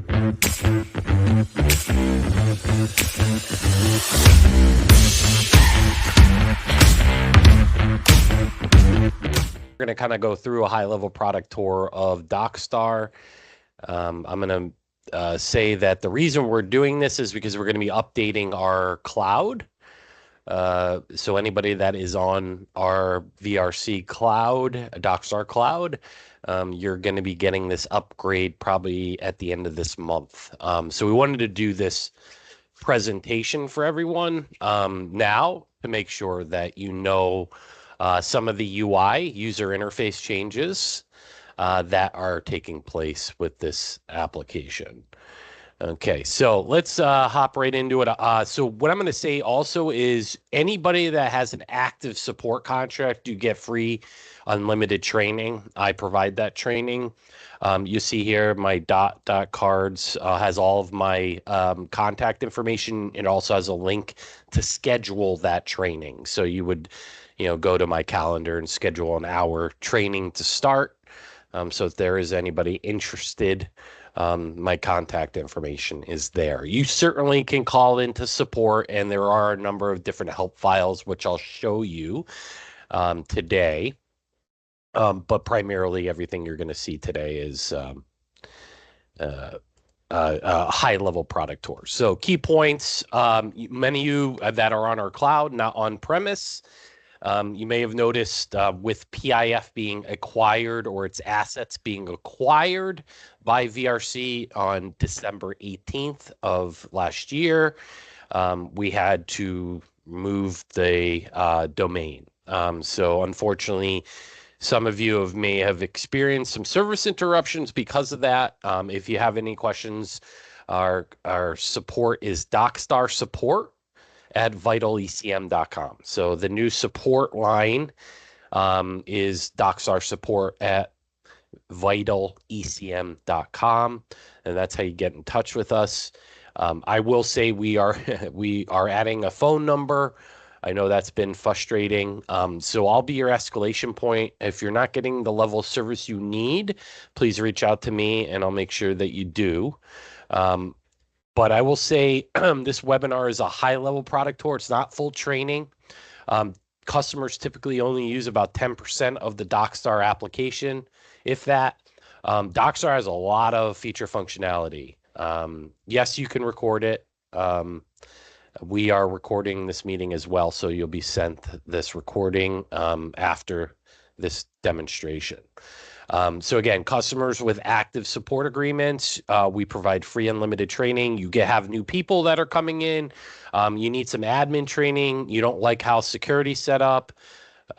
We're going to kind of go through a high-level product tour of Docstar. I'm going to say that the reason we're doing this is because we're going to be updating our cloud. So anybody that is on our VRC cloud, Docstar cloud, you're going to be getting this upgrade probably at the end of this month. So we wanted to do this presentation for everyone now to make sure that you know some of the UI, user interface changes that are taking place with this application. Okay, so let's hop right into it. So what I'm going to say also is anybody that has an active support contract, you get free unlimited training. I provide that training. You see here my dot cards has all of my contact information. It also has a link to schedule that training. So you would, go to my calendar and schedule an hour training to start. So if there is anybody interested, my contact information is there. You certainly can call into support, and there are a number of different help files, which I'll show you today. But primarily everything you're going to see today is high-level product tour. So key points, many of you that are on our cloud, not on-premise, you may have noticed with PIF being acquired or its assets being acquired by VRC on December 18th of last year, we had to move the domain. So unfortunately, some of you may have experienced some service interruptions because of that. If you have any questions, our support is Docstar support at vitalecm.com. So the new support line is Docstar support at vitalecm.com, and that's how you get in touch with us. I will say we are adding a phone number. I know that's been frustrating. So I'll be your escalation point. If you're not getting the level of service you need, please reach out to me and I'll make sure that you do. But I will say this webinar is a high-level product tour. It's not full training. Customers typically only use about 10% of the Docstar application, if that. Docstar has a lot of feature functionality. Yes, you can record it. We are recording this meeting as well, so you'll be sent this recording after this demonstration. So again, customers with active support agreements, we provide free unlimited training. You have new people that are coming in. You need some admin training. You don't like how security's set up.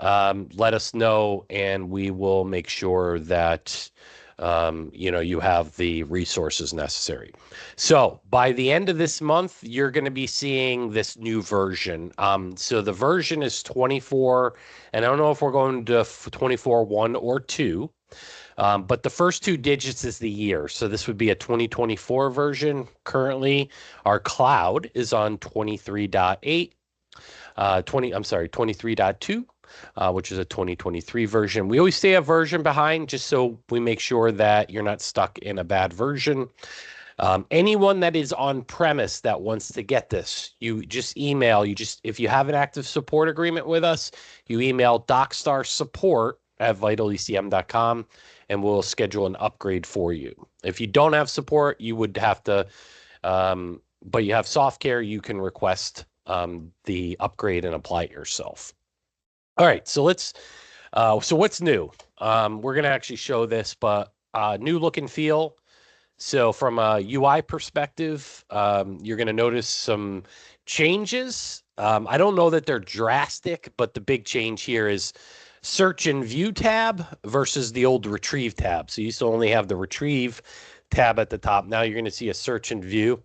Let us know, and we will make sure that you have the resources necessary. So by the end of this month, you're going to be seeing this new version. So the version is 24, and I don't know if we're going to 24.1 or 2. But the first 2 digits is the year. So this would be a 2024 version. Currently, our cloud is on 23.8, 23.2, which is a 2023 version. We always stay a version behind just so we make sure that you're not stuck in a bad version. Anyone that is on premise that wants to get this, you just email, if you have an active support agreement with us, you email Docstar support at vitalecm.com and we'll schedule an upgrade for you. If you don't have support, you would have to, but you have software, you can request the upgrade and apply it yourself. All right, so so what's new? We're gonna actually show this, but new look and feel. So from a UI perspective, you're gonna notice some changes. I don't know that they're drastic, but the big change here is search and view tab versus the old retrieve tab. So you used to only have the retrieve tab at the top. Now you're going to see a search and view.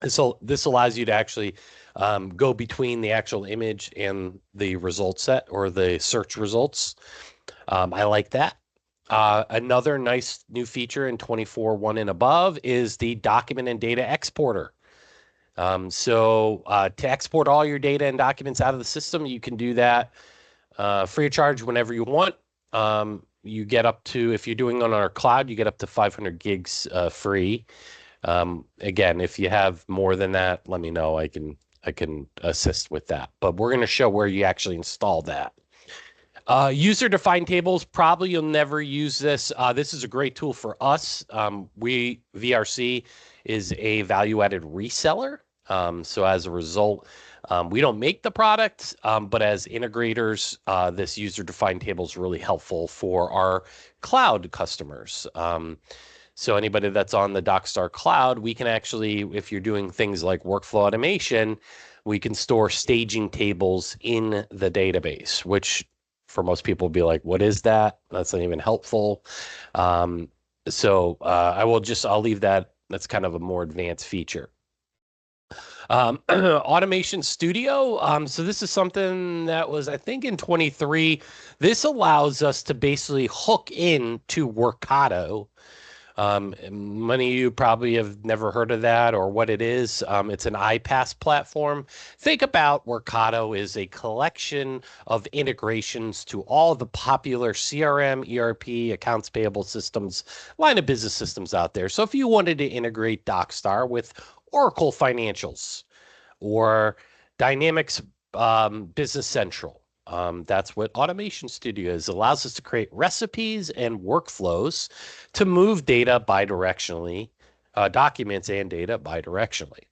And so this allows you to actually go between the actual image and the result set or the search results. I like that. Another nice new feature in 24.1 and above is the document and data exporter. So to export all your data and documents out of the system, you can do that free of charge whenever you want. You get up to, if you're doing on our cloud, you get up to 500 gigs free. Again, if you have more than that, let me know. I can assist with that. But we're going to show where you actually install that. User-defined tables, probably you'll never use this. This is a great tool for us. VRC is a value-added reseller. So as a result, we don't make the product, but as integrators, this user-defined table is really helpful for our cloud customers. So anybody that's on the Docstar cloud, we can actually, if you're doing things like workflow automation, we can store staging tables in the database, which for most people will be like, what is that? That's not even helpful. I'll leave that. That's kind of a more advanced feature. Automation Studio. So this is something that was, I think, in 23. This allows us to basically hook in to Workato. Many of you probably have never heard of that or what it is. It's an iPaas platform. Think about Workato is a collection of integrations to all the popular CRM, ERP, accounts payable systems, line of business systems out there. So if you wanted to integrate Docstar with Oracle Financials or Dynamics Business Central, that's what Automation Studio is. It allows us to create recipes and workflows to move data bidirectionally, documents and data bidirectionally.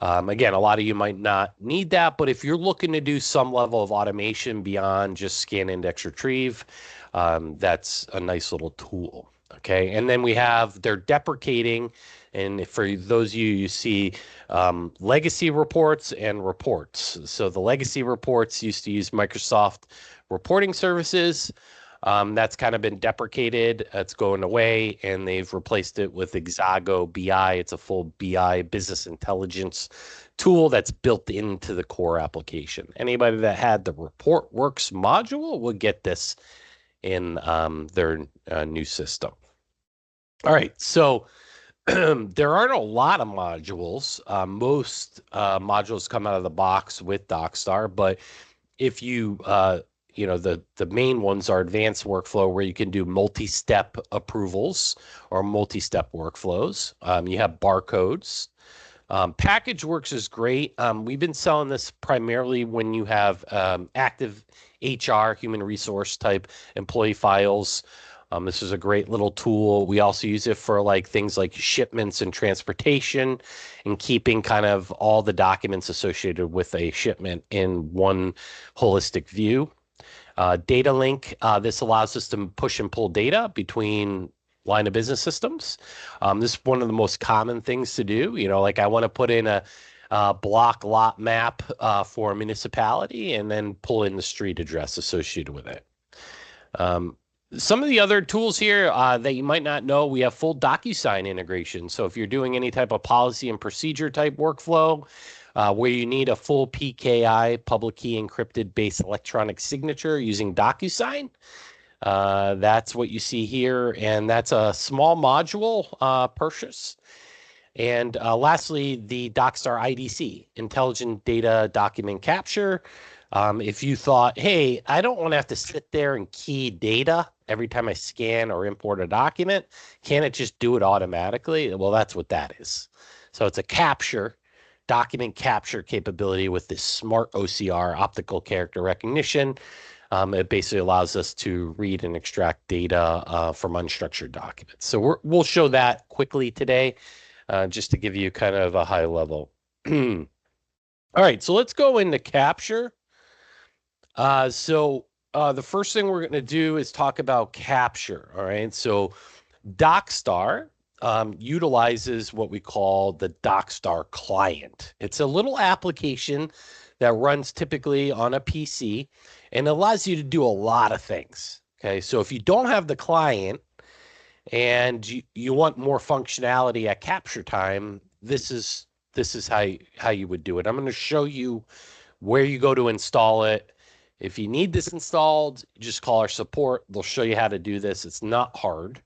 Again, a lot of you might not need that, but if you're looking to do some level of automation beyond just scan, index, retrieve, that's a nice little tool. Okay, and then they're deprecating, and for those of you see legacy reports and reports. So the legacy reports used to use Microsoft reporting services. That's kind of been deprecated. It's going away, and they've replaced it with Exago BI. It's a full BI business intelligence tool that's built into the core application. Anybody that had the ReportWorks module will get this in their new system. All right, so there aren't a lot of modules. Most modules come out of the box with Docstar, but if you the main ones are advanced workflow, where you can do multi-step approvals or multi-step workflows. You have barcodes. PackageWorks is great. We've been selling this primarily when you have active HR, human resource type employee files. This is a great little tool. We also use it for like things like shipments and transportation and keeping kind of all the documents associated with a shipment in one holistic view. Data link. This allows us to push and pull data between line of business systems. This is one of the most common things to do. Like I want to put in a block lot map for a municipality and then pull in the street address associated with it. Some of the other tools here that you might not know, we have full DocuSign integration. So if you're doing any type of policy and procedure type workflow where you need a full PKI, public key encrypted based electronic signature using DocuSign, that's what you see here. And that's a small module purchase. And lastly, the Docstar IDC, Intelligent Data Document Capture. If you thought, hey, I don't want to have to sit there and key data every time I scan or import a document, can it just do it automatically? Well, that's what that is. So it's a document capture capability with this smart OCR, optical character recognition. It basically allows us to read and extract data from unstructured documents. So we'll show that quickly today, just to give you kind of a high level. All right, so let's go into capture. The first thing we're going to do is talk about capture. All right. So Docstar utilizes what we call the Docstar client. It's a little application that runs typically on a PC and allows you to do a lot of things. Okay. So if you don't have the client and you want more functionality at capture time, this is how you would do it. I'm going to show you where you go to install it. If you need this installed, just call our support. They'll show you how to do this. It's not hard.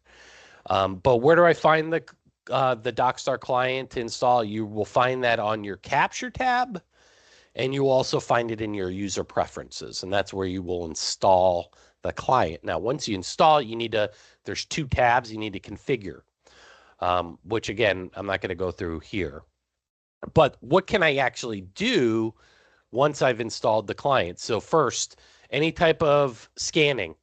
But where do I find the Docstar client to install? You will find that on your Capture tab, and you will also find it in your user preferences, and that's where you will install the client. Now, once you install, there's two tabs you need to configure. which again, I'm not going to go through here. But what can I actually do once I've installed the client? So first, any type of scanning,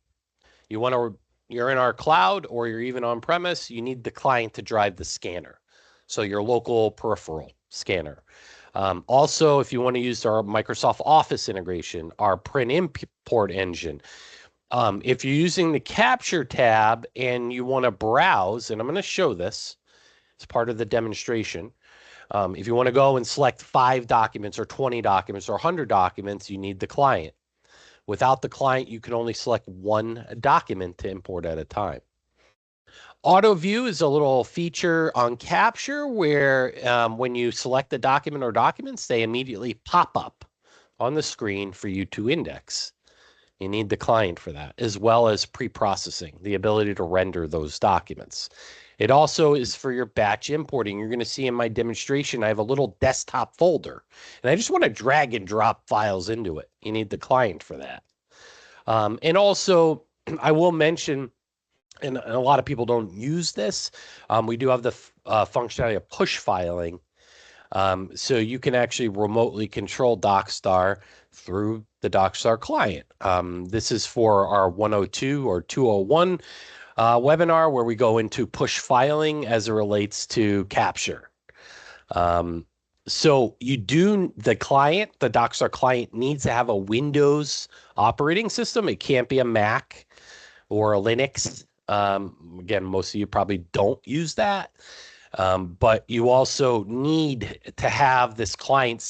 you're in our cloud or you're even on premise, you need the client to drive the scanner. So your local peripheral scanner. Also, if you want to use our Microsoft Office integration, our print import engine, if you're using the capture tab and you want to browse, and I'm going to show this as part of the demonstration. If you want to go and select 5 documents or 20 documents or 100 documents, you need the client. Without the client, you can only select 1 document to import at a time. Auto view is a little feature on capture where when you select the document or documents, they immediately pop up on the screen for you to index. You need the client for that, as well as pre-processing, the ability to render those documents. It also is for your batch importing. You're going to see in my demonstration, I have a little desktop folder, and I just want to drag and drop files into it. You need the client for that. And also, I will mention, and a lot of people don't use this, we do have the functionality of push filing. So you can actually remotely control Docstar through the Docstar client. This is for our 102 or 201 webinar where we go into push filing as it relates to capture. So the Docstar client needs to have a Windows operating system. It can't be a Mac or a Linux. Again, most of you probably don't use that. But you also need to have this client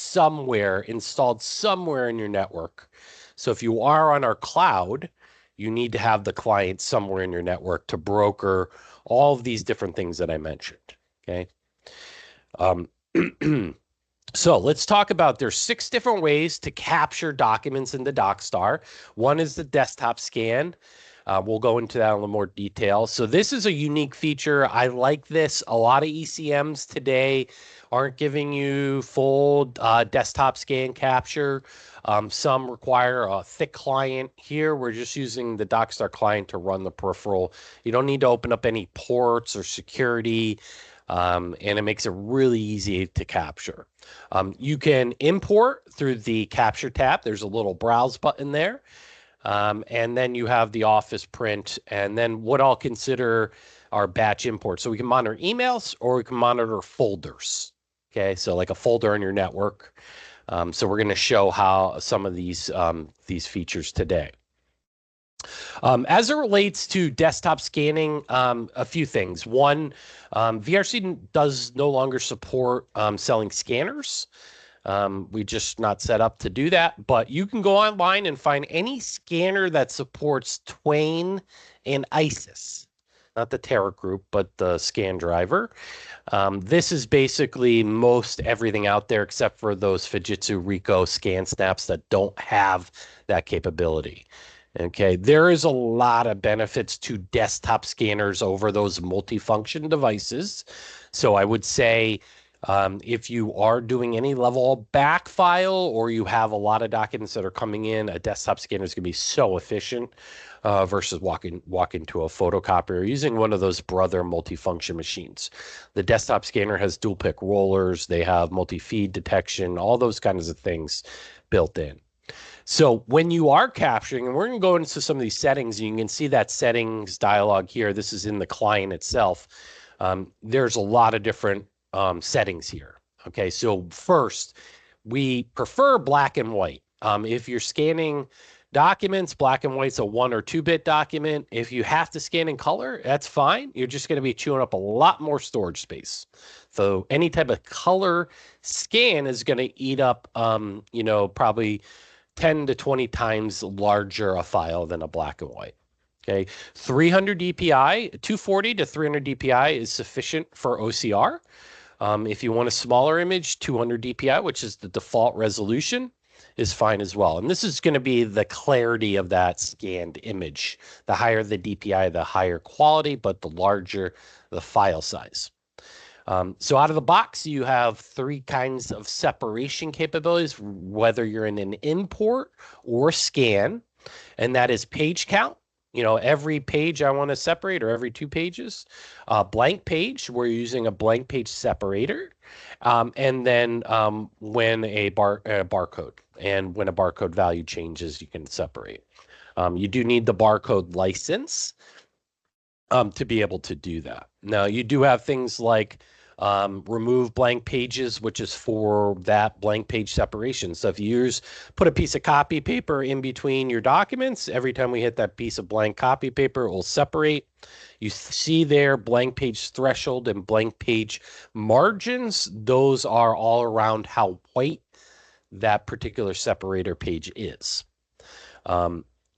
installed somewhere in your network. So if you are on our cloud, you need to have the client somewhere in your network to broker all of these different things that I mentioned. Okay. So let's talk about, there's 6 different ways to capture documents into Docstar. One is the desktop scan. We'll go into that in a little more detail. So this is a unique feature. I like this. A lot of ECMs today aren't giving you full desktop scan capture. Some require a thick client. Here, we're just using the Docstar client to run the peripheral. You don't need to open up any ports or security, and it makes it really easy to capture. You can import through the capture tab. There's a little browse button there. And then you have the Office print, and then what I'll consider our batch import. So we can monitor emails or we can monitor folders. Okay, so like a folder on your network. So we're going to show how some of these features today. As it relates to desktop scanning, a few things. One, VRC does no longer support selling scanners. We just not set up to do that, but you can go online and find any scanner that supports Twain and ISIS, not the Terra group, but the scan driver. This is basically most everything out there except for those Fujitsu Ricoh scan snaps that don't have that capability. Okay, there is a lot of benefits to desktop scanners over those multifunction devices. So I would say, if you are doing any level of back file or you have a lot of documents that are coming in, a desktop scanner is going to be so efficient versus walking to a photocopier using one of those brother multifunction machines. The desktop scanner has dual pick rollers, they have multi-feed detection, all those kinds of things built in. So when you are capturing, and we're going to go into some of these settings, and you can see that settings dialog here. This is in the client itself. There's a lot of different settings here. Okay, so first, we prefer black and white. If you're scanning documents, black and white's a 1 or 2-bit document. If you have to scan in color, that's fine. You're just going to be chewing up a lot more storage space. So any type of color scan is going to eat up, probably 10 to 20 times larger a file than a black and white. Okay, 300 dpi, 240 to 300 dpi is sufficient for OCR. If you want a smaller image, 200 dpi, which is the default resolution, is fine as well. And this is going to be the clarity of that scanned image. The higher the DPI, the higher quality, but the larger the file size. So out of the box, you have 3 kinds of separation capabilities, whether you're in an import or scan, and that is page count. every page I want to separate or every 2 pages. Blank page, we're using a blank page separator. And then when a barcode and when a barcode value changes, you can separate. You do need the barcode license to be able to do that. Now, you do have things like remove blank pages, which is for that blank page separation. So if you put a piece of copy paper in between your documents, every time we hit that piece of blank copy paper, it will separate. You see there blank page threshold and blank page margins. Those are all around how white that particular separator page is.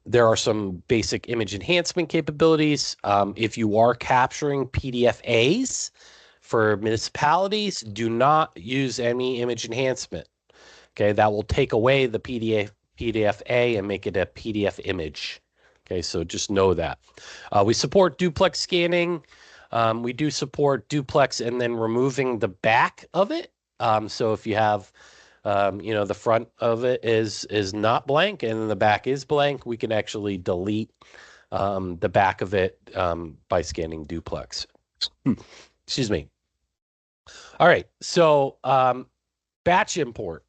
There are some basic image enhancement capabilities. If you are capturing PDFAs for municipalities, do not use any image enhancement. Okay, that will take away the PDFA and make it a PDF image. Okay, so just know that. We support duplex scanning. We do support duplex and then removing the back of it. So if you have the front of it is not blank and the back is blank, we can actually delete the back of it by scanning duplex. Excuse me. All right, so batch import.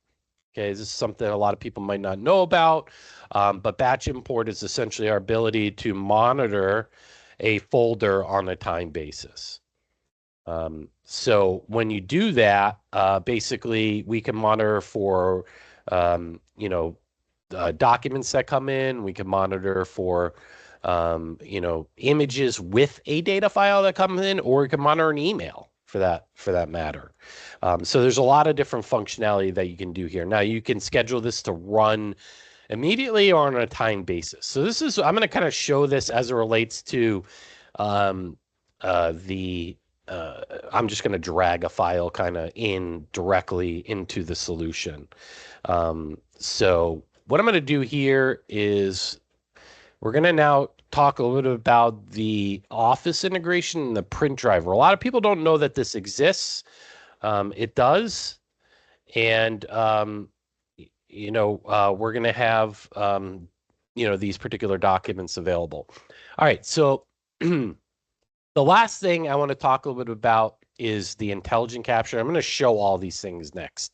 Okay, this is something a lot of people might not know about, but batch import is essentially our ability to monitor a folder on a time basis. So when you do that, basically we can monitor for, documents that come in. We can monitor for, images with a data file that comes in, or we can monitor an email for that matter. So there's a lot of different functionality that you can do here. Now you can schedule this to run immediately or on a time basis. So I'm going to kind of show this as it relates to I'm just going to drag a file kind of in directly into the solution. So what I'm going to do here is we're going to now talk a little bit about the Office integration and the print driver. A lot of people don't know that this exists. It does. And, we're going to have, these particular documents available. All right. So the last thing I want to talk a little bit about is the intelligent capture. I'm going to show all these things next.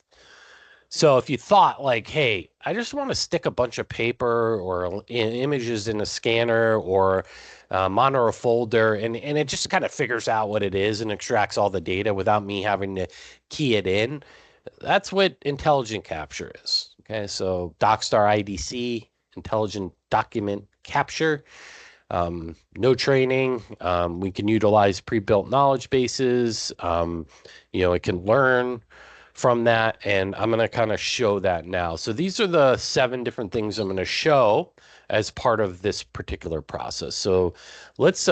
So if you thought like, hey, I just want to stick a bunch of paper or images in a scanner or monitor a folder, and it just kind of figures out what it is and extracts all the data without me having to key it in, that's what intelligent capture is. Okay, so Docstar IDC, intelligent document capture. No training. We can utilize pre-built knowledge bases. It can learn from that, and I'm going to kind of show that now. So these are the 7 different things I'm going to show as part of this particular process. So let's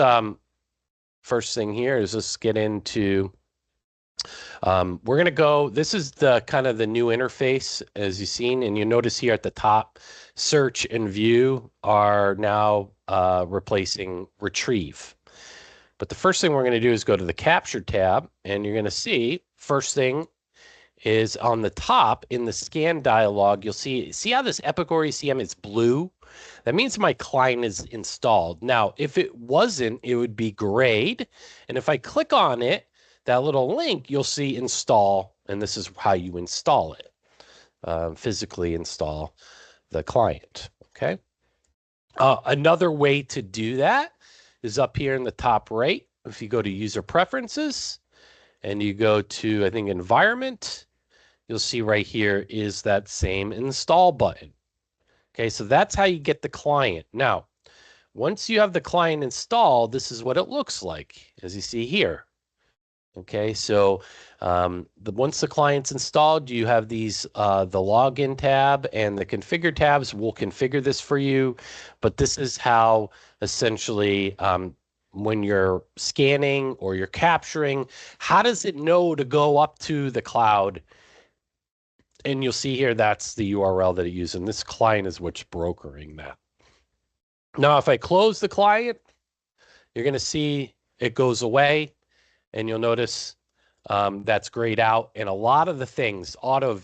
first thing here is let's get into we're going to go, this is the kind of the new interface as you've seen, and you notice here at the top, search and view are now replacing retrieve. But the first thing we're going to do is go to the capture tab, and you're going to see first thing is on the top in the scan dialog, you'll see how this EPICOR ECM is blue? That means my client is installed. Now, if it wasn't, it would be grayed. And if I click on it, that little link, you'll see install, and this is how you install it. Physically install the client, okay? Another way to do that is up here in the top right. If you go to user preferences and you go to, I think, environment, you'll see right here is that same install button. Okay, so that's how you get the client. Now, once you have the client installed, this is what it looks like, as you see here. Okay, so once the client's installed, you have these, the login tab and the configure tabs will configure this for you. But this is how essentially when you're scanning or you're capturing, how does it know to go up to the cloud? And you'll see here, that's the URL that it uses. And this client is what's brokering that. Now, if I close the client, you're going to see it goes away. And you'll notice that's grayed out. And a lot of the things, auto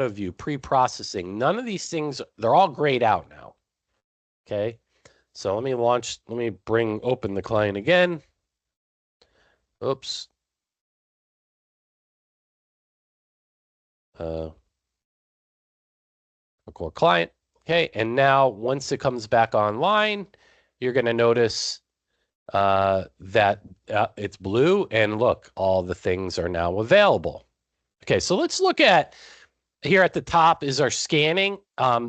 view, pre-processing, none of these things, they're all grayed out now. Okay. So let me open the client again. Oops. I'll call client. Okay, and now once it comes back online, you're going to notice that it's blue, and look, all the things are now available. Okay, so let's look at here at the top is our scanning.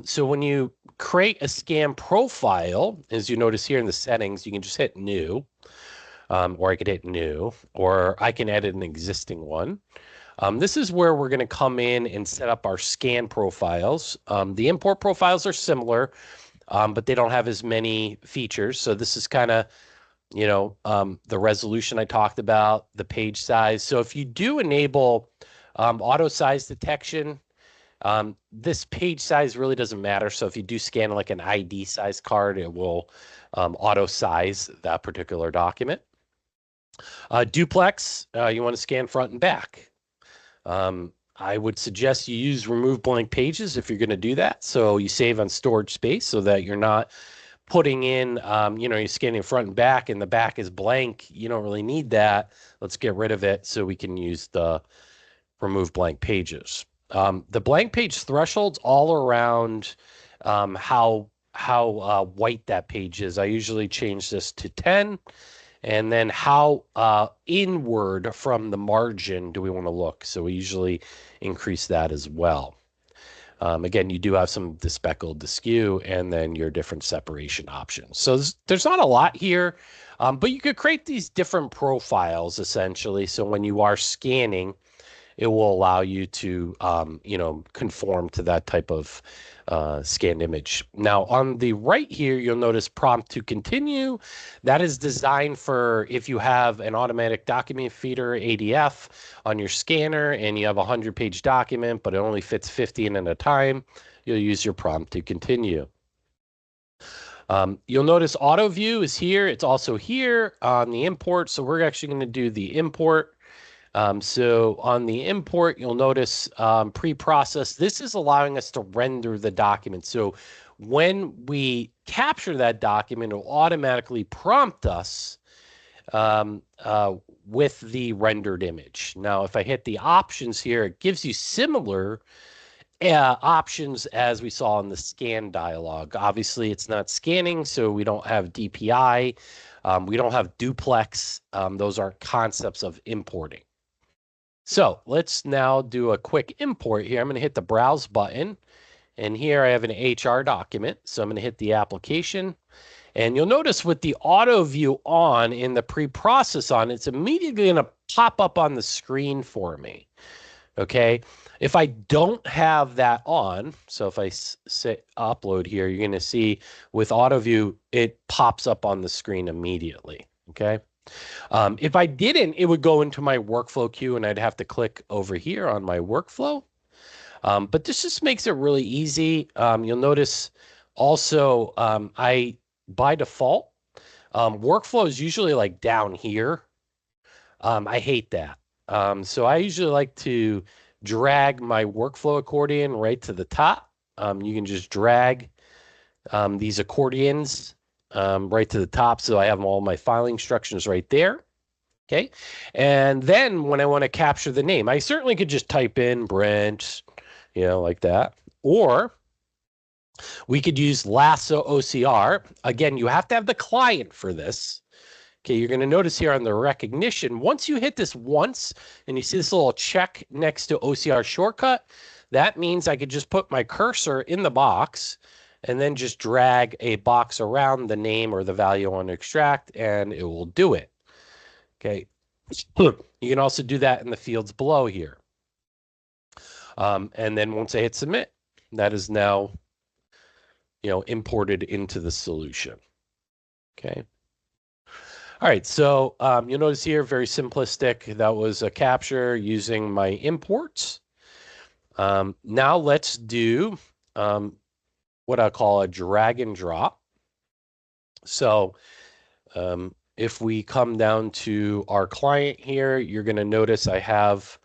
So when you create a scan profile, as you notice here in the settings, you can just hit new, or I could hit new, or I can edit an existing one. This is where we're going to come in and set up our scan profiles. The import profiles are similar, but they don't have as many features. So this is kind of, the resolution I talked about, the page size. So if you do enable auto size detection, this page size really doesn't matter. So if you do scan like an ID size card, it will auto size that particular document. Duplex, you want to scan front and back. I would suggest you use remove blank pages if you're going to do that. So you save on storage space so that you're not putting in, you're scanning front and the back is blank. You don't really need that. Let's get rid of it so we can use the remove blank pages. The blank page threshold's all around how white that page is. I usually change this to 10. And then how inward from the margin do we want to look? So we usually increase that as well. Again, you do have some the speckled, the skew, and then your different separation options. So there's not a lot here, but you could create these different profiles essentially. So when you are scanning, it will allow you to, conform to that type of scanned image. Now, on the right here, you'll notice prompt to continue. That is designed for if you have an automatic document feeder, ADF, on your scanner, and you have a 100-page document, but it only fits 50 in at a time, you'll use your prompt to continue. You'll notice auto view is here. It's also here on the import. So we're actually going to do the import. So on the import, you'll notice pre-process. This is allowing us to render the document. So when we capture that document, it will automatically prompt us with the rendered image. Now, if I hit the options here, it gives you similar options as we saw in the scan dialog. Obviously, it's not scanning, so we don't have DPI. We don't have duplex. Those are concepts of importing. So let's now do a quick import here. I'm going to hit the browse button, and here I have an HR document. So I'm going to hit the application, and you'll notice with the auto view on in the pre-process on, it's immediately going to pop up on the screen for me. Okay. If I don't have that on, so if I say upload here, you're going to see with auto view, it pops up on the screen immediately. Okay. If I didn't, it would go into my workflow queue and I'd have to click over here on my workflow. But this just makes it really easy. You'll notice also by default, workflow is usually like down here. I hate that. So I usually like to drag my workflow accordion right to the top. You can just drag these accordions right to the top. So I have all my filing instructions right there. Okay. And then when I want to capture the name, I certainly could just type in Brent, like that. Or we could use Lasso OCR. Again, you have to have the client for this. Okay, you're going to notice here on the recognition, once you hit this once and you see this little check next to OCR shortcut, that means I could just put my cursor in the box and then just drag a box around the name or the value I want to extract, and it will do it. Okay, you can also do that in the fields below here. And then once I hit submit, that is now, imported into the solution. Okay. All right, so you'll notice here, very simplistic. That was a capture using my imports. Now let's do what I call a drag and drop. So if we come down to our client here, you're going to notice I have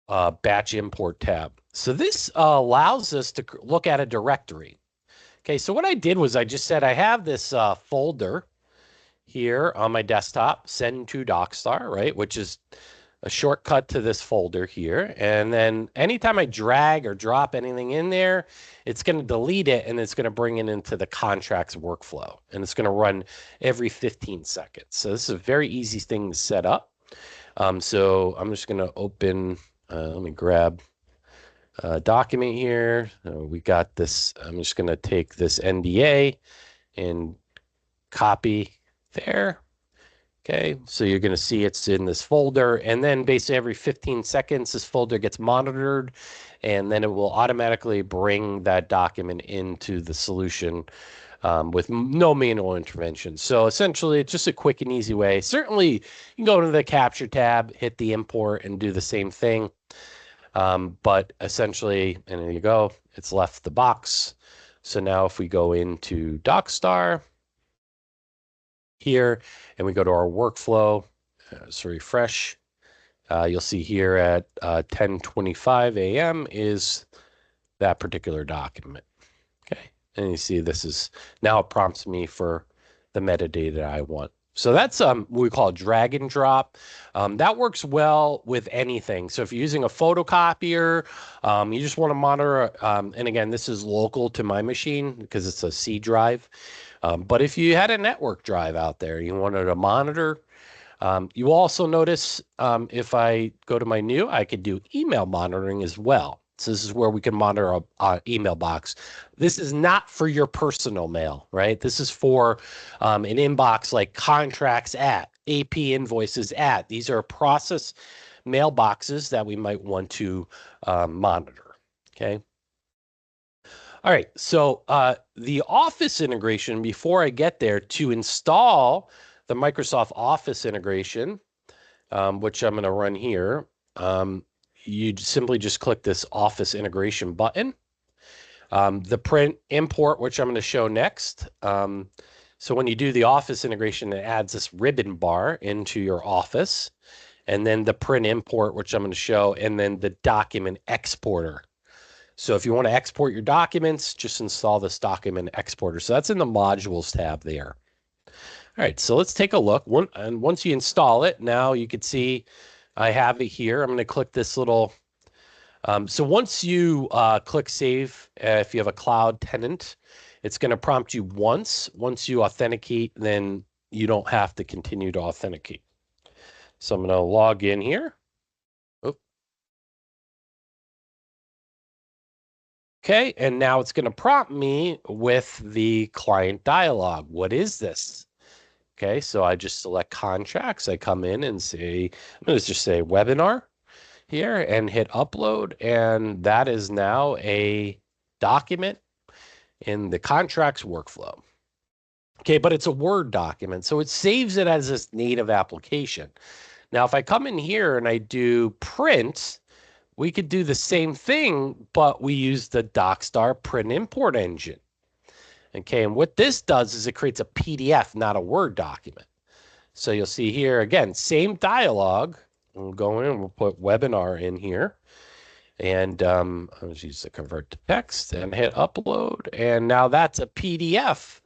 a batch import tab. So this allows us to look at a directory. Okay, so what I did was I just said I have this folder here on my desktop, send to Docstar, right? Which is a shortcut to this folder here. And then anytime I drag or drop anything in there, it's going to delete it and it's going to bring it into the contracts workflow. And it's going to run every 15 seconds. So this is a very easy thing to set up. So I'm just going to open, let me grab a document here. We got this. I'm just going to take this NDA and copy there. Okay, so you're going to see it's in this folder, and then basically every 15 seconds, this folder gets monitored, and then it will automatically bring that document into the solution with no manual intervention. So essentially, it's just a quick and easy way. Certainly, you can go to the Capture tab, hit the import, and do the same thing. But essentially, and there you go, it's left the box. So now if we go into Docstar here and we go to our workflow, so refresh, you'll see here at 10:25 a.m. is that particular document. Okay, and you see this is now it prompts me for the metadata I want. So that's what we call drag and drop. That works well with anything. So if you're using a photocopier, you just want to monitor, and again, this is local to my machine because it's a C drive. But if you had a network drive out there, you wanted to monitor, you also notice if I go to my new, I could do email monitoring as well. So this is where we can monitor our email box. This is not for your personal mail, right? This is for an inbox like contracts at, AP invoices at. These are process mailboxes that we might want to monitor, okay? All right, so the Office integration, before I get there, to install the Microsoft Office integration, which I'm going to run here, you simply just click this Office integration button. The print import, which I'm going to show next. So when you do the Office integration, it adds this ribbon bar into your Office. And then the print import, which I'm going to show, and then the document exporter. So if you want to export your documents, just install this document exporter. So that's in the modules tab there. All right, so let's take a look. And once you install it, now you can see I have it here. I'm going to click this little. So once you click save, if you have a cloud tenant, it's going to prompt you once. Once you authenticate, then you don't have to continue to authenticate. So I'm going to log in here. Okay, and now it's going to prompt me with the client dialog. What is this? Okay, so I just select contracts. I come in and say, let's just say webinar here and hit upload. And that is now a document in the contracts workflow. Okay, but it's a Word document, so it saves it as this native application. Now, if I come in here and I do print, we could do the same thing, but we use the Docstar print import engine. Okay, and what this does is it creates a PDF, not a Word document. So you'll see here, again, same dialogue. We'll go in and we'll put webinar in here. And I'll just use the convert to text and hit upload. And now that's a PDF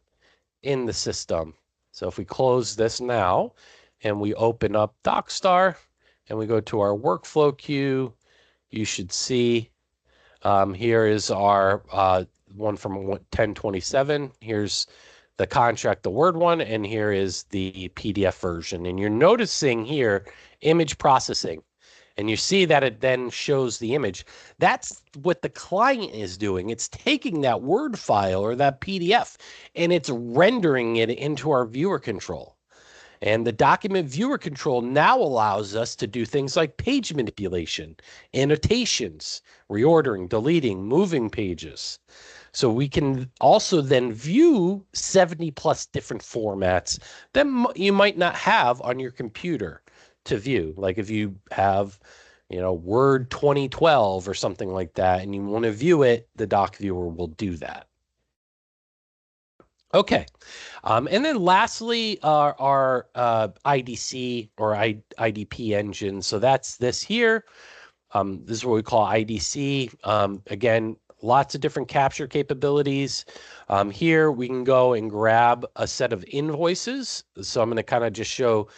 in the system. So if we close this now and we open up Docstar and we go to our workflow queue, you should see here is our one from 1027. Here's the contract, the Word one, and here is the PDF version. And you're noticing here image processing. And you see that it then shows the image. That's what the client is doing. It's taking that Word file or that PDF and it's rendering it into our viewer control. And the document viewer control now allows us to do things like page manipulation, annotations, reordering, deleting, moving pages. So we can also then view 70 plus different formats that you might not have on your computer to view. Like if you have, Word 2012 or something like that, and you want to view it, the doc viewer will do that. Okay, and then lastly, our IDC or IDP engine. So that's this here. This is what we call IDC. Again, lots of different capture capabilities. Here we can go and grab a set of invoices. So I'm going to kind of just show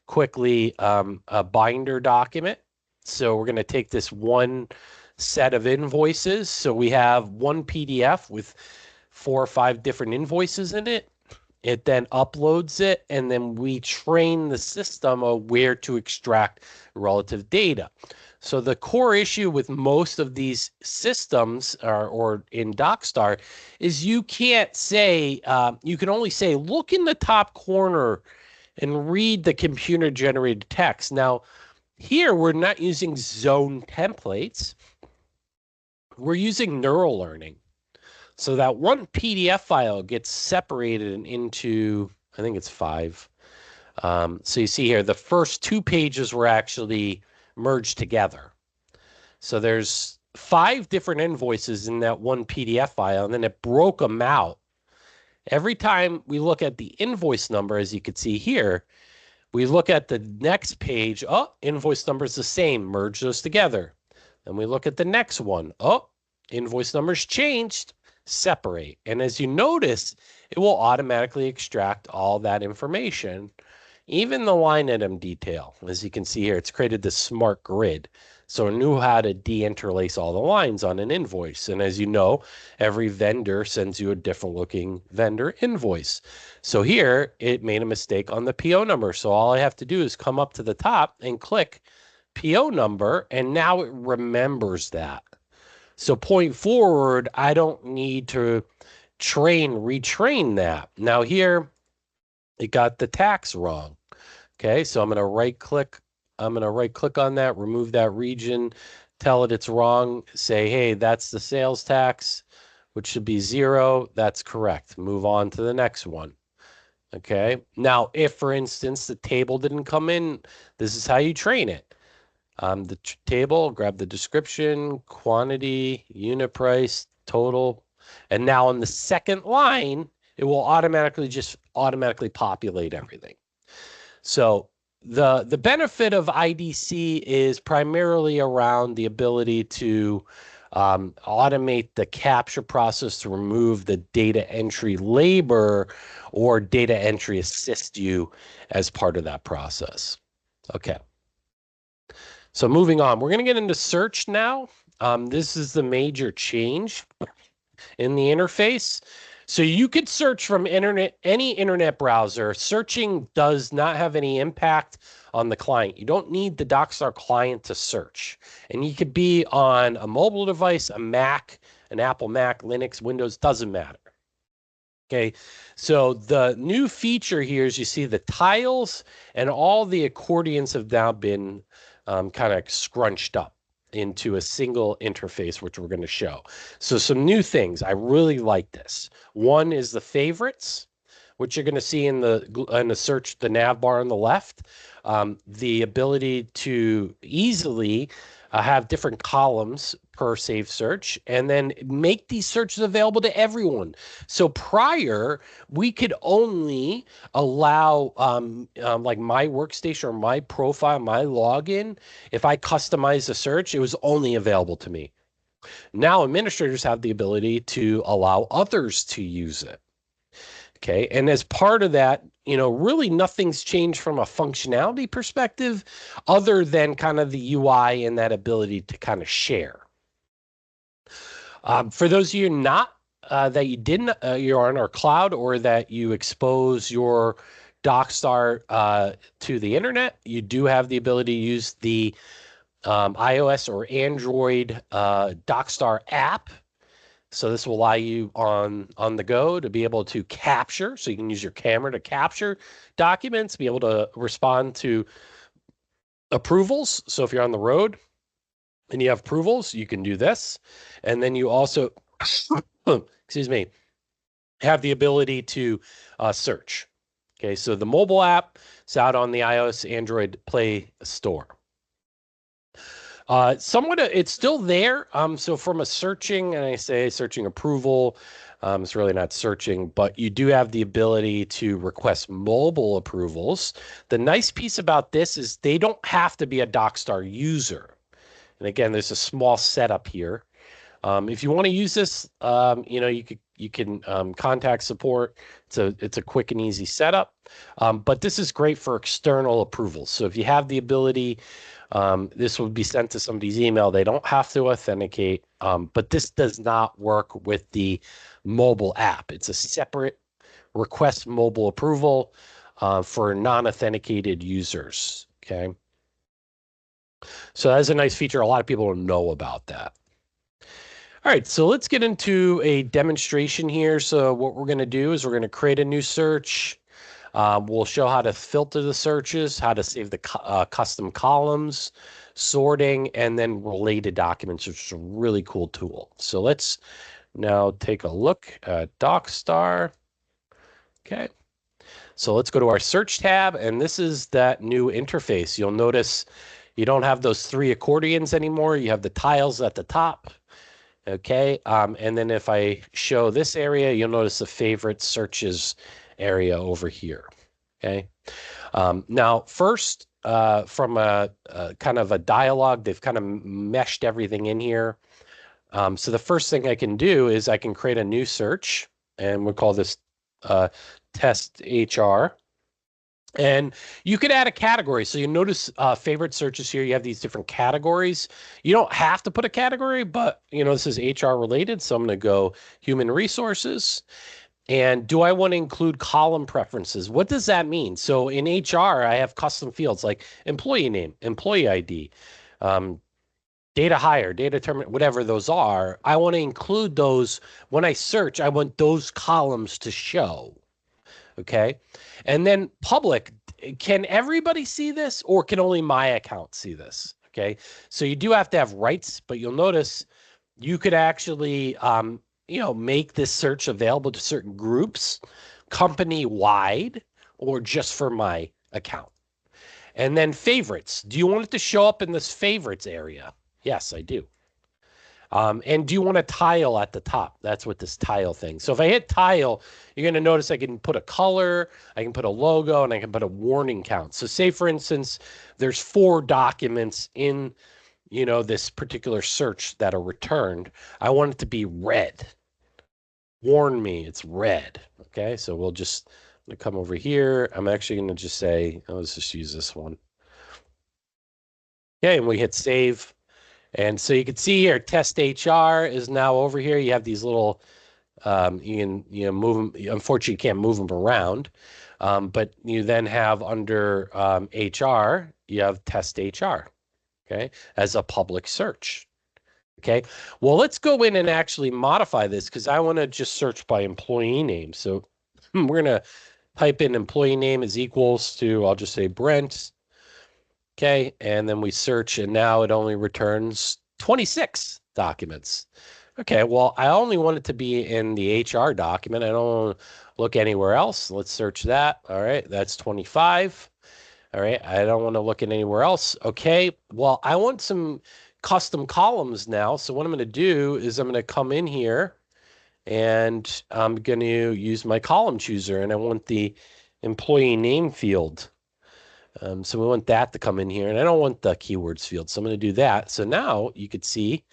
quickly a binder document. So we're going to take this one set of invoices. So we have one PDF with 4 or 5 different invoices in it. It then uploads it, and then we train the system of where to extract relative data. So the core issue with most of these systems or in Docstar is you can't say, you can only say, look in the top corner and read the computer generated text. Now, here we're not using zone templates. We're using neural learning. So that one PDF file gets separated into, I think it's 5. So you see here, the first 2 pages were actually merged together. So there's 5 different invoices in that one PDF file, and then it broke them out. Every time we look at the invoice number, as you can see here, we look at the next page. Oh, invoice number is the same. Merge those together. Then we look at the next one. Oh, invoice number's changed. Separate. And as you notice, it will automatically extract all that information, even the line item detail. As you can see here, it's created this smart grid. So it knew how to de-interlace all the lines on an invoice. And as you know, every vendor sends you a different looking vendor invoice. So here it made a mistake on the PO number. So all I have to do is come up to the top and click PO number, and now it remembers that. So point forward, I don't need to retrain that. Now here, it got the tax wrong. Okay, so I'm going to right click on that, remove that region, tell it it's wrong, say, hey, that's the sales tax, which should be 0. That's correct. Move on to the next one. Okay, now if, for instance, the table didn't come in, this is how you train it. The table, grab the description, quantity, unit price, total, and now on the second line, it will automatically populate everything. So the benefit of IDC is primarily around the ability to automate the capture process to remove the data entry labor or data entry assist you as part of that process. Okay. So moving on, we're going to get into search now. This is the major change in the interface. So you could search from any internet browser. Searching does not have any impact on the client. You don't need the Docstar client to search. And you could be on a mobile device, a Mac, an Apple Mac, Linux, Windows, doesn't matter. Okay, so the new feature here is you see the tiles and all the accordions have now been kind of scrunched up into a single interface, which we're going to show. So some new things. I really like this. One is the favorites, which you're going to see in the search, the nav bar on the left. The ability to easily have different columns per saved search, and then make these searches available to everyone. So prior, we could only allow like my workstation or my profile, my login. If I customize the search, it was only available to me. Now administrators have the ability to allow others to use it. Okay, and as part of that, really nothing's changed from a functionality perspective other than kind of the UI and that ability to kind of share. For those of you not that you didn't, you're on our cloud or that you expose your Docstar to the internet, you do have the ability to use the iOS or Android Docstar app. So this will allow you on the go to be able to capture. So you can use your camera to capture documents, be able to respond to approvals. So if you're on the road and you have approvals, you can do this. And then you also, excuse me, have the ability to search. Okay, so the mobile app is out on the iOS Android Play Store. It's still there. So from a searching, and I say searching approval, it's really not searching, but you do have the ability to request mobile approvals. The nice piece about this is they don't have to be a Docstar user. And again, there's a small setup here. If you want to use this, you can contact support. It's a quick and easy setup. But this is great for external approvals. So if you have the ability, this will be sent to somebody's email. They don't have to authenticate, but this does not work with the mobile app. It's a separate request mobile approval for non-authenticated users. Okay. So that's a nice feature. A lot of people don't know about that. All right, so let's get into a demonstration here. So what we're going to do is we're going to create a new search. We'll show how to filter the searches, how to save the custom columns, sorting, and then related documents, which is a really cool tool. So let's now take a look at Docstar. Okay. So let's go to our search tab, and this is that new interface. You'll notice you don't have those 3 accordions anymore. You have the tiles at the top. Okay, and then if I show this area, you'll notice the favorite searches area over here. Okay, now first, from a kind of a dialogue, they've kind of meshed everything in here. So the first thing I can do is I can create a new search, and we'll call this test HR. And you could add a category. So you notice favorite searches here. You have these different categories. You don't have to put a category, but this is HR related. So I'm going to go human resources. And do I want to include column preferences? What does that mean? So in HR, I have custom fields like employee name, employee ID, data hire, data terminate, whatever those are. I want to include those when I search. I want those columns to show. Okay. And then public, can everybody see this or can only my account see this? Okay. So you do have to have rights, but you'll notice you could actually, make this search available to certain groups, company wide, or just for my account. And then favorites. Do you want it to show up in this favorites area? Yes, I do. And do you want a tile at the top? That's what this tile thing. So if I hit tile, you're going to notice I can put a color, I can put a logo, and I can put a warning count. So say, for instance, there's 4 documents in, this particular search that are returned. I want it to be red. Warn me, it's red. Okay, so I'm going to come over here. I'm actually going to just say, let's just use this one. Okay, and we hit save. And so you can see here, test HR is now over here. You have these little, you can move them. Unfortunately, you can't move them around. But you then have under HR, you have test HR, okay, as a public search. Okay, well, let's go in and actually modify this because I want to just search by employee name. So we're going to type in employee name is equals to, I'll just say Brent. Okay, and then we search, and now it only returns 26 documents. Okay, well, I only want it to be in the HR document. I don't want to look anywhere else. Let's search that. All right, that's 25. All right, I don't want to look at anywhere else. Okay, well, I want some custom columns now. So what I'm going to do is I'm going to come in here, and I'm going to use my column chooser, and I want the employee name field. So we want that to come in here, and I don't want the keywords field, so I'm going to do that. So now you could see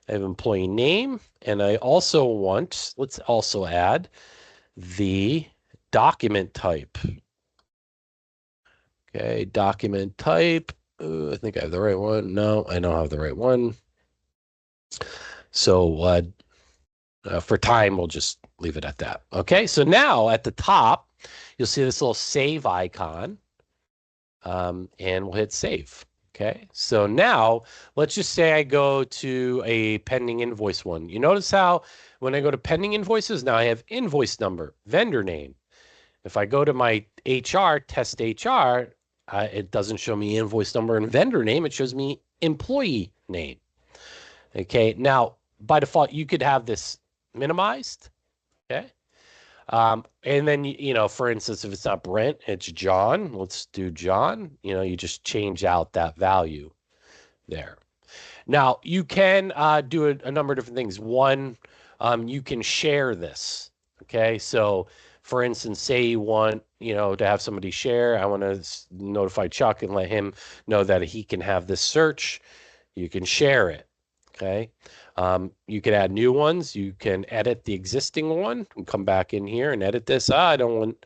I have employee name, and I also want, let's also add the document type. Okay, document type. I think I have the right one. No, I don't have the right one. So for time, we'll just leave it at that. Okay, so now at the top, you'll see this little save icon. And we'll hit save. Okay, so now let's just say I go to a pending invoice one. You notice how when I go to pending invoices, now I have invoice number, vendor name. If I go to my HR, test HR, it doesn't show me invoice number and vendor name. It shows me employee name. Okay, now by default, you could have this minimized. Okay. And then, for instance, if it's not Brent, it's John. Let's do John. You just change out that value there. Now, you can do a number of different things. One, you can share this. Okay, so for instance, say you want, to have somebody share. I want to notify Chuck and let him know that he can have this search. You can share it. Okay. You can add new ones. You can edit the existing one and come back in here and edit this. I don't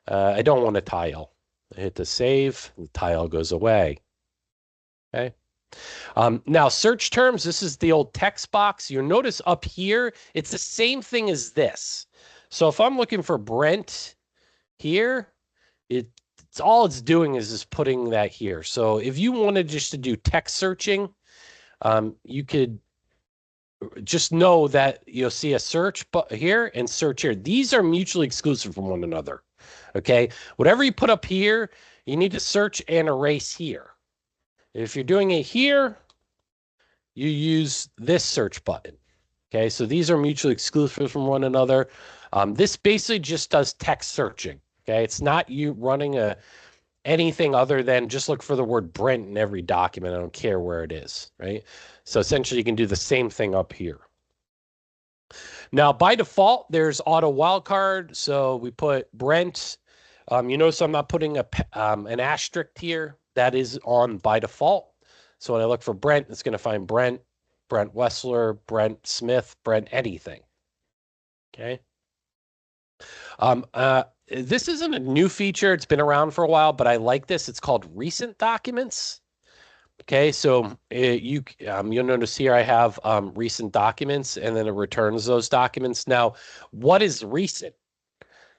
want a tile. I hit the save, the tile goes away. Okay. Now search terms, this is the old text box. You'll notice up here, it's the same thing as this. So if I'm looking for Brent here, it's all it's doing is just putting that here. So if you wanted just to do text searching, you could just know that you'll see a search here and search here. These are mutually exclusive from one another. Okay. Whatever you put up here, you need to search and erase here. If you're doing it here, you use this search button. Okay. So these are mutually exclusive from one another. This basically just does text searching. Okay. It's not you running anything other than just look for the word Brent in every document. I don't care where it is, right? So essentially you can do the same thing up here. Now, by default, there's auto wildcard. So we put Brent. You notice I'm not putting an asterisk here. That is on by default. So when I look for Brent, it's going to find Brent, Brent Wessler, Brent Smith, Brent anything. Okay. This isn't a new feature. It's been around for a while, but I like this. It's called recent documents. Okay, so you'll notice here I have recent documents, and then it returns those documents. Now, what is recent?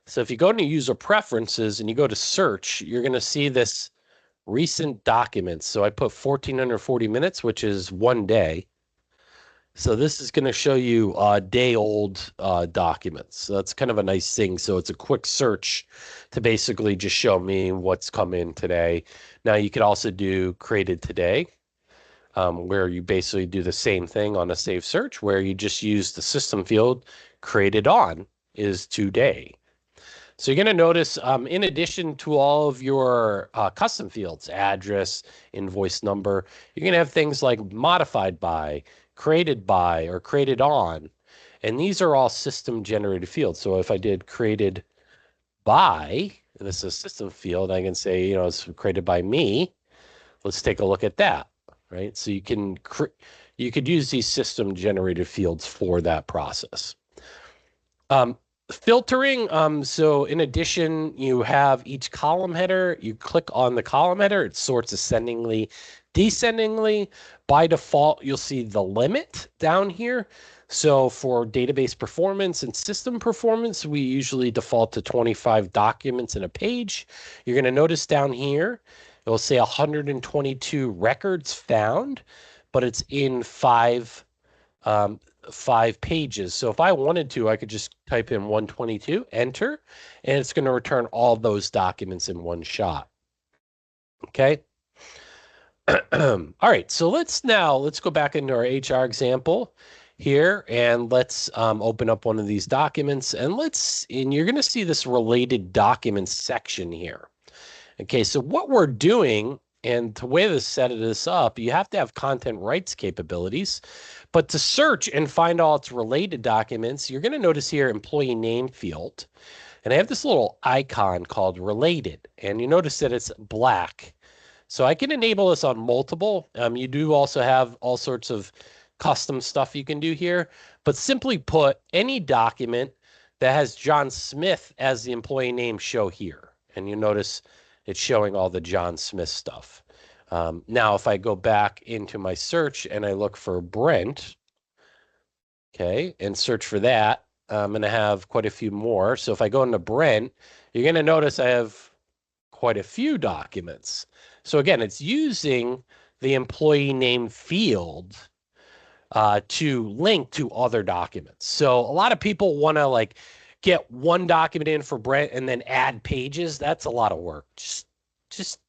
So if you go into user preferences and you go to search, you're going to see this recent documents. So I put 1440 minutes, which is 1 day. So this is going to show you day-old documents. So that's kind of a nice thing. So it's a quick search to basically just show me what's come in today. Now you could also do created today, where you basically do the same thing on a save search, where you just use the system field created on is today. So you're going to notice, in addition to all of your custom fields, address, invoice number, you're going to have things like modified by, created by, or created on. And these are all system generated fields. So if I did created by, and this is a system field, I can say, it's created by me. Let's take a look at that, right? So you could use these system generated fields for that process. Filtering, so in addition, you have each column header. You click on the column header, it sorts ascendingly, descendingly. By default, you'll see the limit down here. So for database performance and system performance, we usually default to 25 documents in a page. You're going to notice down here, it will say 122 records found, but it's in five pages. So if I wanted to, I could just type in 122, enter, and it's going to return all those documents in one shot. Okay. All right. So let's go back into our HR example here, and let's open up one of these documents, and you're going to see this related documents section here. Okay. So what we're doing, and the way to set this up, you have to have content rights capabilities. But to search and find all its related documents, you're going to notice here employee name field. And I have this little icon called related. And you notice that it's black. So I can enable this on multiple. You do also have all sorts of custom stuff you can do here. But simply put, any document that has John Smith as the employee name show here. And you notice it's showing all the John Smith stuff. Now, if I go back into my search and I look for Brent, okay, and search for that, I'm going to have quite a few more. So if I go into Brent, you're going to notice I have quite a few documents. So again, it's using the employee name field to link to other documents. So a lot of people want to get one document in for Brent and then add pages. That's a lot of work. Just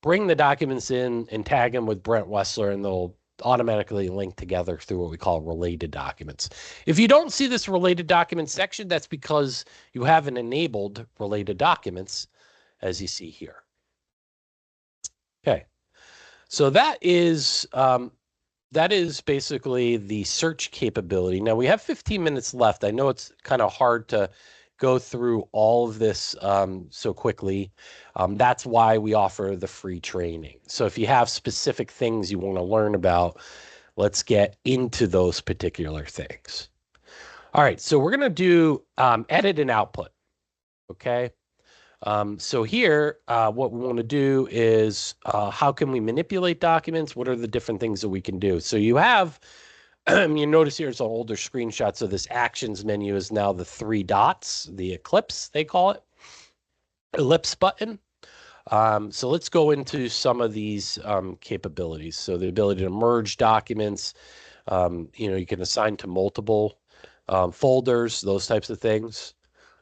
bring the documents in and tag them with Brent Wessler, and they'll automatically link together through what we call related documents. If you don't see this related documents section, that's because you haven't enabled related documents, as you see here. Okay, so that is basically the search capability. Now we have 15 minutes left. I know it's kind of hard to go through all of this so quickly. That's why we offer the free training. So if you have specific things you want to learn about, let's get into those particular things. All right, so we're going to do edit and output, okay? So here, what we want to do is how can we manipulate documents? What are the different things that we can do? So you have, you notice here it's an older screenshot. So this actions menu is now the 3 dots, the ellipse, they call it, ellipse button. So let's go into some of these capabilities. So the ability to merge documents, you can assign to multiple folders, those types of things.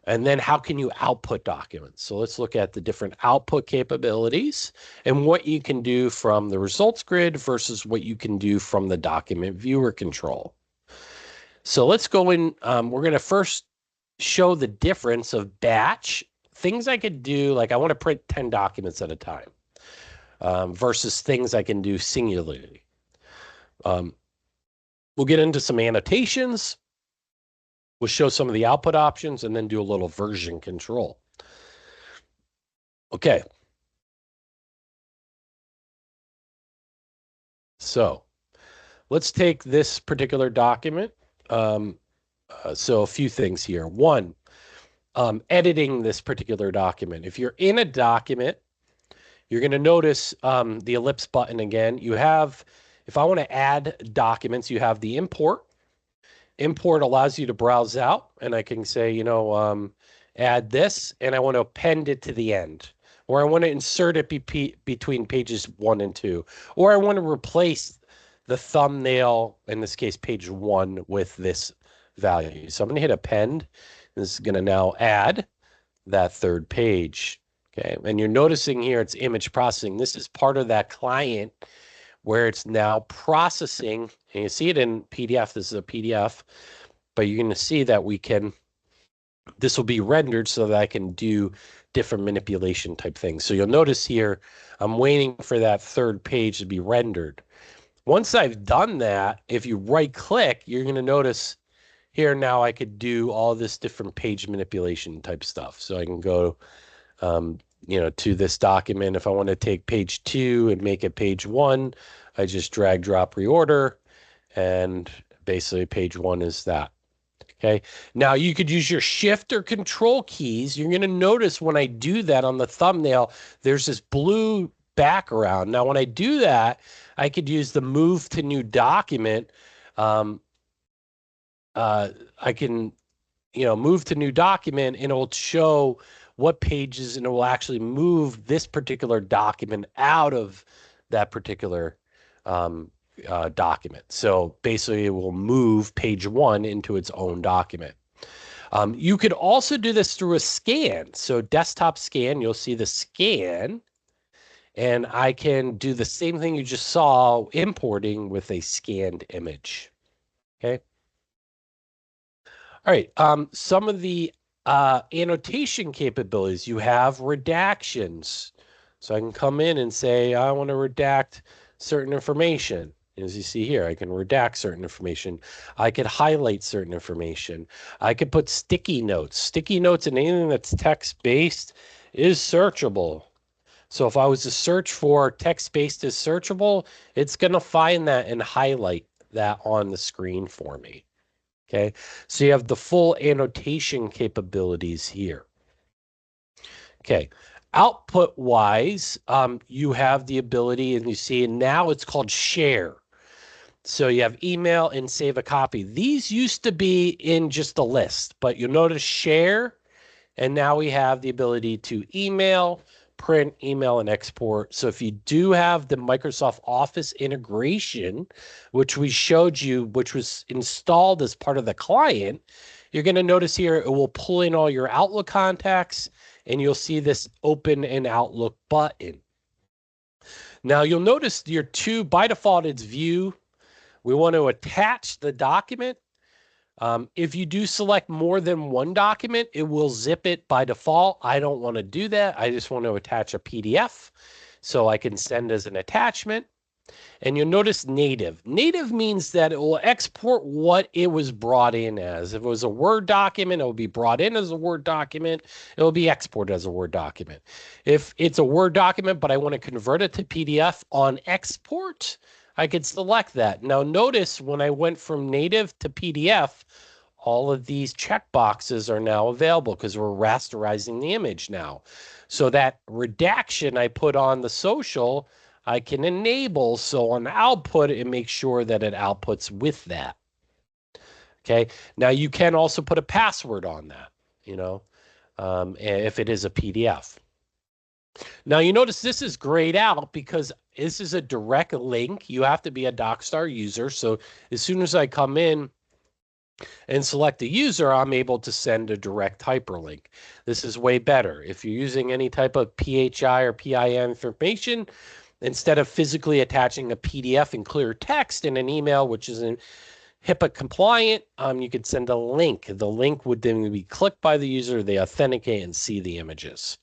And then how can you output documents? So let's look at the different output capabilities and what you can do from the results grid versus what you can do from the document viewer control. So let's go in. We're going to first show the difference of batch, things I could do, like I want to print 10 documents at a time versus things I can do singularly. We'll get into some annotations. We'll show some of the output options and then do a little version control. Okay. So let's take this particular document. So a few things here. One, editing this particular document. If you're in a document, you're going to notice the ellipse button again. You have, if I want to add documents, you have the import. Import allows you to browse out, and I can say, add this, and I want to append it to the end, or I want to insert it between pages 1 and 2, or I want to replace the thumbnail, in this case, page 1, with this value. So I'm going to hit append. This is going to now add that 3rd page. Okay, and you're noticing here it's image processing. This is part of that client where it's now processing, and you see it in PDF. This is a PDF, but you're going to see that this will be rendered so that I can do different manipulation type things. So you'll notice here, I'm waiting for that 3rd page to be rendered. Once I've done that, if you right click, you're going to notice here now I could do all this different page manipulation type stuff. So I can go, to this document. If I want to take page 2 and make it page 1, I just drag, drop, reorder, and basically page 1 is that. Okay. Now you could use your shift or control keys. You're going to notice when I do that on the thumbnail, there's this blue background. Now, when I do that, I could use the move to new document. I can, move to new document, and it will show what pages, and it will actually move this particular document out of that particular document. So basically it will move page 1 into its own document. You could also do this through a scan. So desktop scan, you'll see the scan, and I can do the same thing you just saw, importing with a scanned image. Okay. All right. Some of the annotation capabilities, you have redactions. So I can come in and say, I want to redact certain information. As you see here, I can redact certain information. I could highlight certain information. I could put sticky notes. Sticky notes and anything that's text-based is searchable. So if I was to search for text-based is searchable, it's going to find that and highlight that on the screen for me. Okay, so you have the full annotation capabilities here. Okay, output-wise, you have the ability, and you see, and now it's called share. So you have email and save a copy. These used to be in just a list, but you'll notice share, and now we have the ability to email, print, email, and export. So if you do have the Microsoft Office integration, which we showed you, which was installed as part of the client, you're going to notice here it will pull in all your Outlook contacts, and you'll see this open an Outlook button. Now you'll notice your by default, it's view. We want to attach the document. If you do select more than one document, it will zip it by default. I don't want to do that. I just want to attach a PDF so I can send as an attachment. And you'll notice native. Native means that it will export what it was brought in as. If it was a Word document, it will be brought in as a Word document. It will be exported as a Word document. If it's a Word document, but I want to convert it to PDF on export, I could select that. Now notice when I went from native to PDF, all of these checkboxes are now available because we're rasterizing the image now. So that redaction I put on the social, I can enable. So on output, it makes sure that it outputs with that. Okay. Now you can also put a password on that, if it is a PDF. Now you notice this is grayed out because this is a direct link. You have to be a Docstar user. So as soon as I come in and select a user, I'm able to send a direct hyperlink. This is way better. If you're using any type of PHI or PIM information, instead of physically attaching a PDF in clear text in an email, which isn't HIPAA compliant, you could send a link. The link would then be clicked by the user, they authenticate and see the images.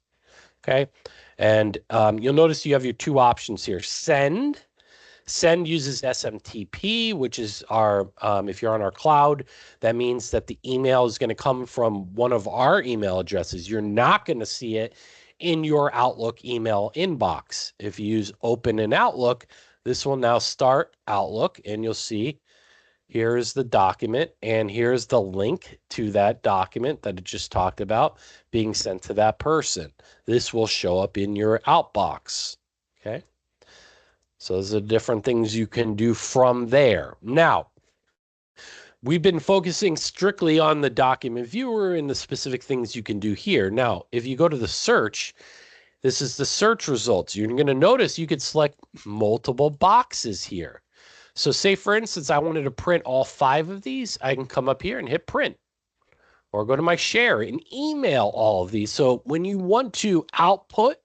Okay. And you'll notice you have your two options here. Send uses SMTP, which is our, if you're on our cloud, that means that the email is going to come from one of our email addresses. You're not going to see it in your Outlook email inbox. If you use Open in Outlook, this will now start Outlook, and you'll see here's the document, and here's the link to that document that I just talked about being sent to that person. This will show up in your outbox. Okay. So those are different things you can do from there. Now, we've been focusing strictly on the document viewer and the specific things you can do here. Now, if you go to the search, this is the search results. You're going to notice you could select multiple boxes here. So say, for instance, I wanted to print all 5 of these. I can come up here and hit print, or go to my share and email all of these. So when you want to output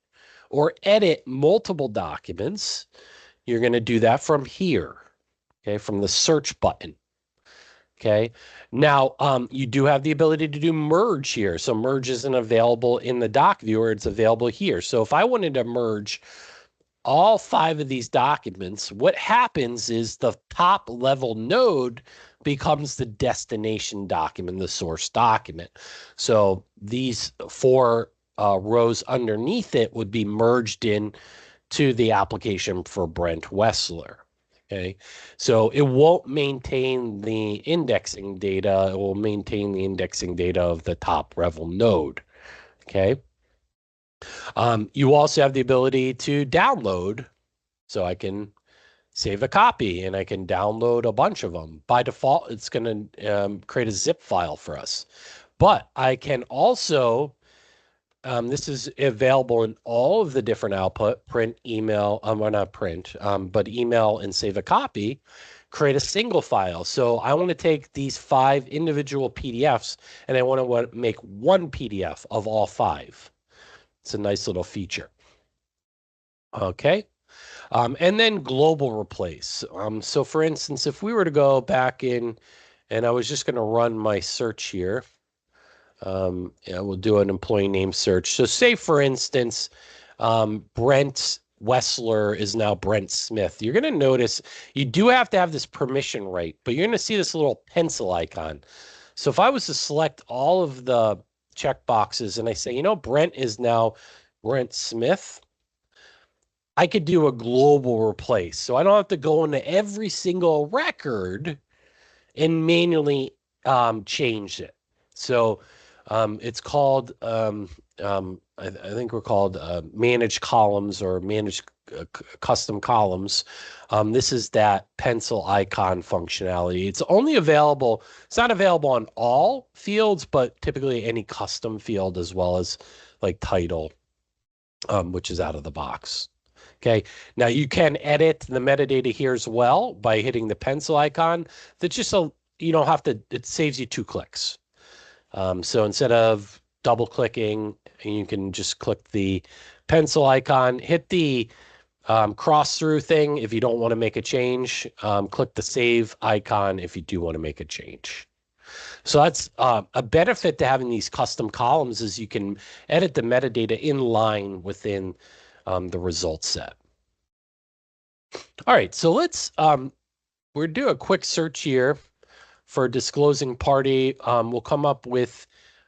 or edit multiple documents, you're going to do that from here, okay, from the search button. Okay. Now, you do have the ability to do merge here. So merge isn't available in the doc viewer. It's available here. So if I wanted to merge all 5 of these documents, what happens is the top level node becomes the destination document, the source document. So these 4 rows underneath it would be merged in to the application for Brent Wessler. Okay, so it won't maintain the indexing data. It will maintain the indexing data of the top level node. Okay. You also have the ability to download. So I can save a copy and I can download a bunch of them. By default, it's going to create a zip file for us. But I can also, this is available in all of the different output, print, email, well, not print, but email and save a copy, create a single file. So I want to take these 5 individual PDFs and I want to make one PDF of all 5. It's a nice little feature. Okay. And then global replace. So for instance, if we were to go back in and I was just going to run my search here, we'll do an employee name search. So say for instance, Brent Wessler is now Brent Smith. You're going to notice you do have to have this permission right, but you're going to see this little pencil icon. So if I was to select all of the checkboxes and I say, Brent is now Brent Smith, I could do a global replace. So I don't have to go into every single record and manually change it. So it's called, I think we're called manage columns or manage custom columns. This is that pencil icon functionality. It's only available, it's not available on all fields, but typically any custom field as well as like title, which is out of the box. Okay, now you can edit the metadata here as well by hitting the pencil icon. That's just so you don't have to, it saves you 2 clicks. So instead of double clicking, you can just click the pencil icon, hit the cross through thing if you don't want to make a change, click the save icon if you do want to make a change. So that's a benefit to having these custom columns is you can edit the metadata in line within the result set. All right, so let's we'll do a quick search here for disclosing party. We'll come up with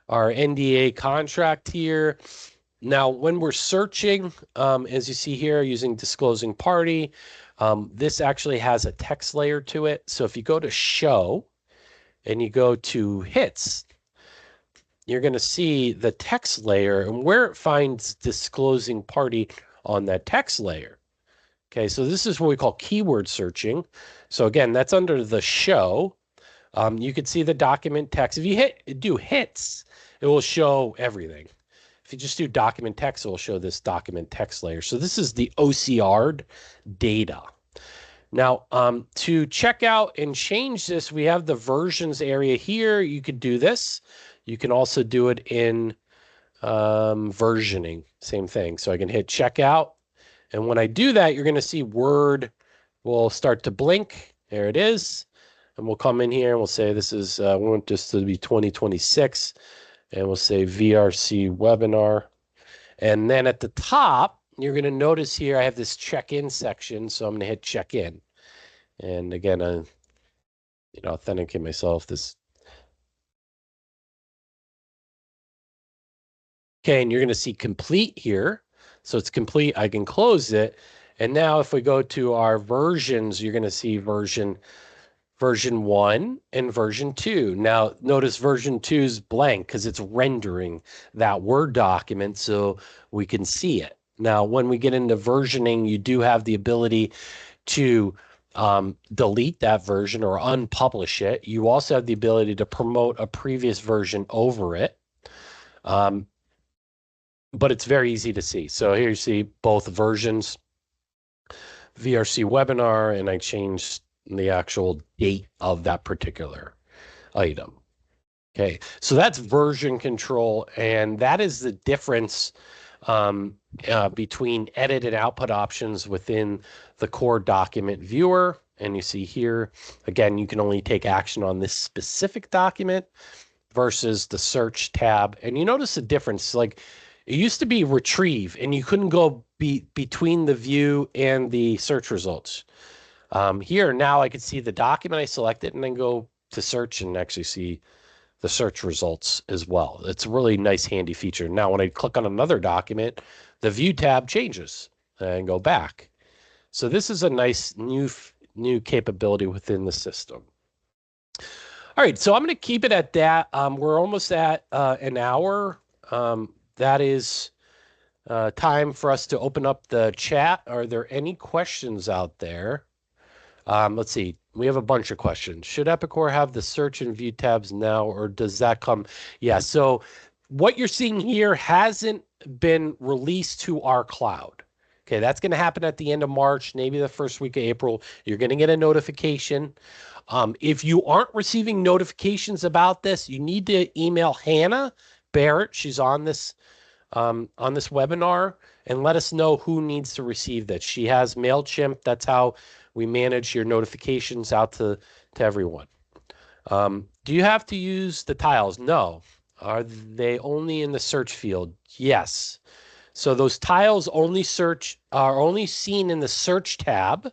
our NDA contract here. Now, when we're searching, as you see here, using disclosing party, This actually has a text layer to it. So if you go to show and you go to hits, you're going to see the text layer and where it finds disclosing party on that text layer. Okay, so this is what we call keyword searching. So again, that's under the show. You can see the document text. If you do hits, it will show everything. If you just do document text, it will show this document text layer. So this is the OCR'd data. Now, to check out and change this, we have the versions area here. You could do this. You can also do it in versioning, same thing. So I can hit checkout. And when I do that, you're going to see Word will start to blink. There it is. And we'll come in here and we'll say this is, we want this to be 2026. And we'll say VRC webinar. And then at the top, you're going to notice here I have this check-in section. So I'm going to hit check-in. And again, authenticate myself. Okay, and you're going to see complete here. So it's complete. I can close it. And now if we go to our versions, you're going to see version 1 and version 2. Now notice version 2 is blank because it's rendering that Word document so we can see it. Now, when we get into versioning, you do have the ability to delete that version or unpublish it. You also have the ability to promote a previous version over it. But it's very easy to see. So here you see both versions, VRC webinar, and I changed the actual date of that particular item. Okay, so that's version control, and that is the difference between edit and output options within the core document viewer. And you see here, again, you can only take action on this specific document versus the search tab. And you notice the difference, like it used to be retrieve, and you couldn't go between the view and the search results. Here, now I can see the document I selected and then go to search and actually see the search results as well. It's a really nice, handy feature. Now, when I click on another document, the view tab changes and go back. So this is a nice new capability within the system. All right, so I'm going to keep it at that. We're almost at an hour. That is time for us to open up the chat. Are there any questions out there? Let's see. We have a bunch of questions. Should EPICOR have the search and view tabs now, or does that come? Yeah, so what you're seeing here hasn't been released to our cloud. Okay, that's going to happen at the end of March, maybe the first week of April. You're going to get a notification. If you aren't receiving notifications about this, you need to email Hannah Barrett. She's on this webinar, and let us know who needs to receive that. She has MailChimp. That's how we manage your notifications out to everyone. Do you have to use the tiles? No. Are they only in the search field? Yes. So those tiles are only seen in the search tab,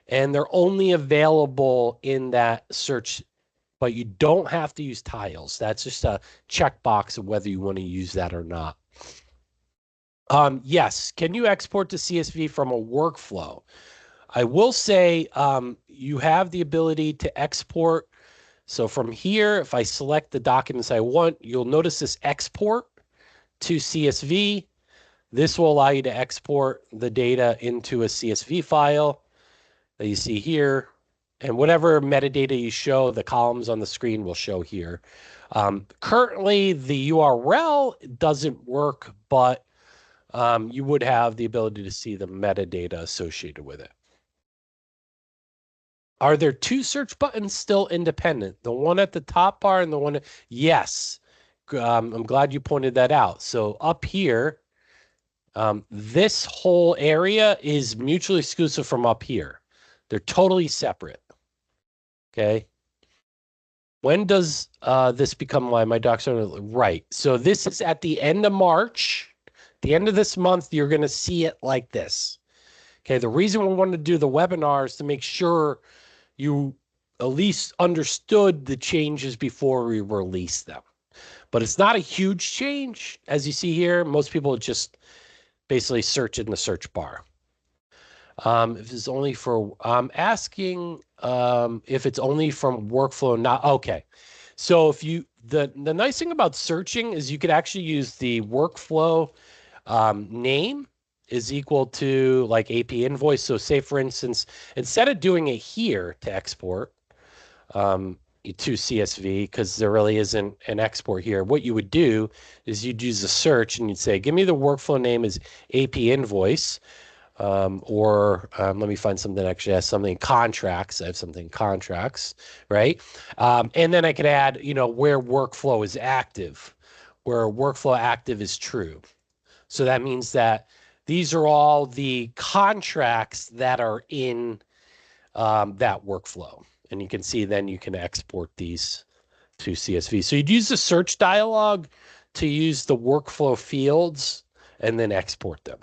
and they're only available in that search, but you don't have to use tiles. That's just a checkbox of whether you want to use that or not. Yes. Can you export to CSV from a workflow? I will say you have the ability to export. So from here, if I select the documents I want, you'll notice this export to CSV. This will allow you to export the data into a CSV file that you see here. And whatever metadata you show, the columns on the screen will show here. Currently, the URL doesn't work, but you would have the ability to see the metadata associated with it. Are there two search buttons still independent? The one at the top bar and the one, yes. I'm glad you pointed that out. So up here, this whole area is mutually exclusive from up here. They're totally separate. Okay. When does this become live? My Docstar, right. So this is at the end of March. The end of this month, you're going to see it like this. Okay. The reason we wanted to do the webinar is to make sure you at least understood the changes before we release them. But it's not a huge change. As you see here, most people just basically search in the search bar. If it's only for, I'm asking if it's only from workflow, not, okay. So if you, the nice thing about searching is you could actually use the workflow name is equal to like AP invoice. So say for instance, instead of doing it here to export to CSV, because there really isn't an export here, what you would do is you'd use a search and you'd say, give me the workflow name is AP invoice. Let me find something that actually has something contracts. I have something contracts, right? And then I could add, where workflow is active, where workflow active is true. So that means that these are all the contracts that are in that workflow. And you can see then you can export these to CSV. So you'd use the search dialog to use the workflow fields and then export them.